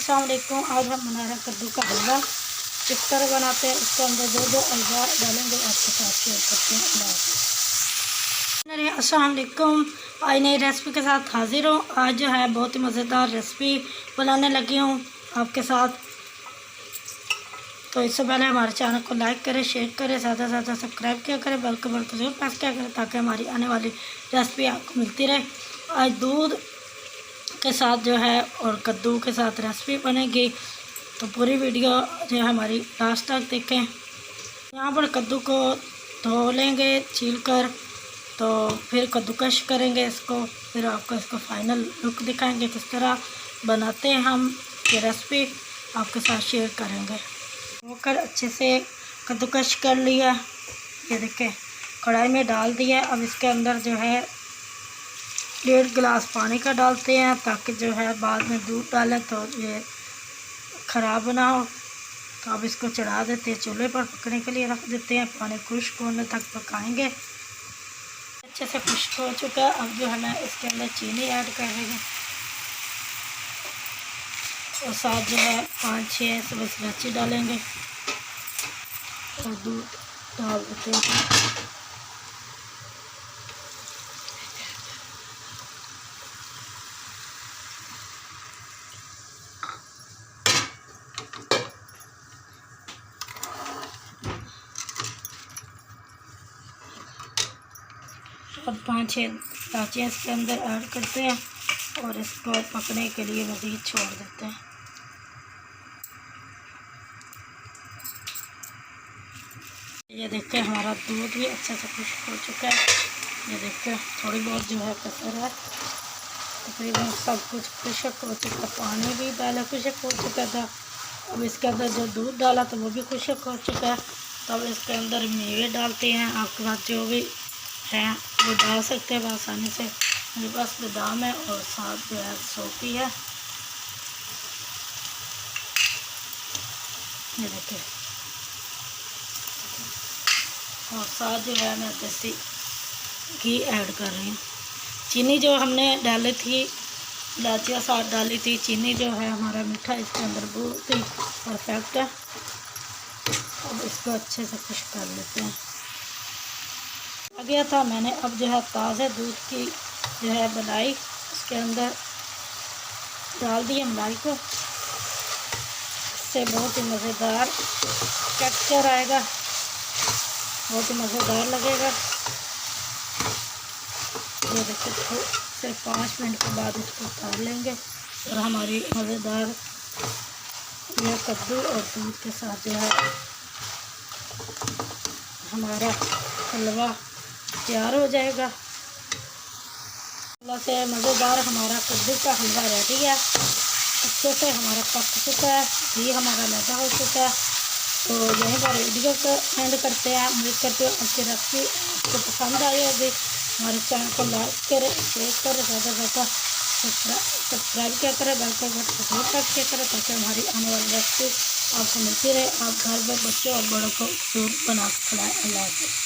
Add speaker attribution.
Speaker 1: अस्सलाम वालेकुम। आज हम बना रहे हैं कद्दू का हलवा। किस तरह बनाते हैं, उसके अंदर जो जो अज़ा डालेंगे आपके साथ शेयर करते हैं। अस्सलाम वालेकुम। आज नई रेसिपी के साथ हाजिर हूँ। आज जो है बहुत ही मज़ेदार रेसिपी बनाने लगी हूँ आपके साथ। तो इससे पहले हमारे चैनल को लाइक करें, शेयर करें, ज़्यादा से ज़्यादा सब्सक्राइब किया करें, बेल के बटन को जरूर प्रेस किया करें ताकि हमारी आने वाली रेसिपी आपको मिलती रहे। आज दूध के साथ जो है और कद्दू के साथ रेसिपी बनेगी, तो पूरी वीडियो जो है हमारी लास्ट तक देखें। यहाँ पर कद्दू को धो लेंगे छील कर, तो फिर कद्दूकश करेंगे इसको, फिर आपको इसको फाइनल लुक दिखाएंगे किस तरह बनाते हैं हम। ये रेसिपी आपके साथ शेयर करेंगे। धोकर अच्छे से कद्दूकश कर लिया, ये देखें कढ़ाई में डाल दिया। अब इसके अंदर जो है 1.5 गिलास पानी का डालते हैं ताकि जो है बाद में दूध डालें तो ये ख़राब ना हो। तो अब इसको चढ़ा देते हैं, चूल्हे पर पकने के लिए रख देते हैं। पानी खुश्क होने तक पकाएंगे। अच्छे से खुश्क हो चुका है। अब जो है मैं इसके अंदर चीनी ऐड कर रही हूँ और साथ जो है 5-6 सब्ज़ इलायची डालेंगे और दूध डाल देते हैं। अब 5-6 इलायचियाँ इसके अंदर ऐड करते हैं और इसको पकने के लिए मज़ीद छोड़ देते हैं। ये देखते हैं हमारा दूध भी अच्छे से खुश्क हो चुका है। ये देखते हैं थोड़ी बहुत जो है कसर है, तकरीबन सब कुछ खुश्क हो चुका। पानी भी पहले खुश्क हो चुका था। अब इसके अंदर जो दूध डाला तो वो भी खुश्क हो चुका है। तो अब इसके अंदर मेवे डालते हैं। आपके पास जो भी है वो डाल सकते हैं आसानी से। मेरे पास बादाम है और साथ जो है सौंफी है। ये देखिए, और साथ जो है मैं देसी घी ऐड कर रही हूँ। चीनी जो हमने डाली थी, इलायचियाँ साथ डाली थी, चीनी जो है हमारा मीठा इसके अंदर बहुत ही परफेक्ट है। अब इसको अच्छे से खुश्क कर लेते हैं। आ गया था मैंने अब जो है ताज़े दूध की जो है मलाई उसके अंदर डाल दिए मलाई को। इससे बहुत ही मज़ेदार टेक्सचर आएगा, बहुत ही मज़ेदार लगेगा। ये देखिए सिर्फ 5 मिनट के बाद इसको उतार लेंगे और हमारी मज़ेदार यह कद्दू और दूध के साथ जो है हमारा हलवा तैयार हो जाएगा। अल्लाह से मज़ेदार हमारा कद्दू का हलवा रेडी है। अच्छे से हमारा पक चुका है, घी हमारा लगा हो चुका है। तो यहीं पर वीडियो को एंड करते हैं। उम्मीद करते हो आपकी रेसिपी आपको पसंद आई होगी। हमारे चैनल को लाइक करें, शेयर करें, ज़्यादा से ज़्यादा सब्सक्राइब किया करें, बेल के बटन को जरूर प्रेस किया करें ताकि हमारी आने वाली रेसिपी आपको मिलती रहे। आप घर में बच्चों और बड़ों को जरूर बना के खिलाएं। अल्लाह हाफ़िज़।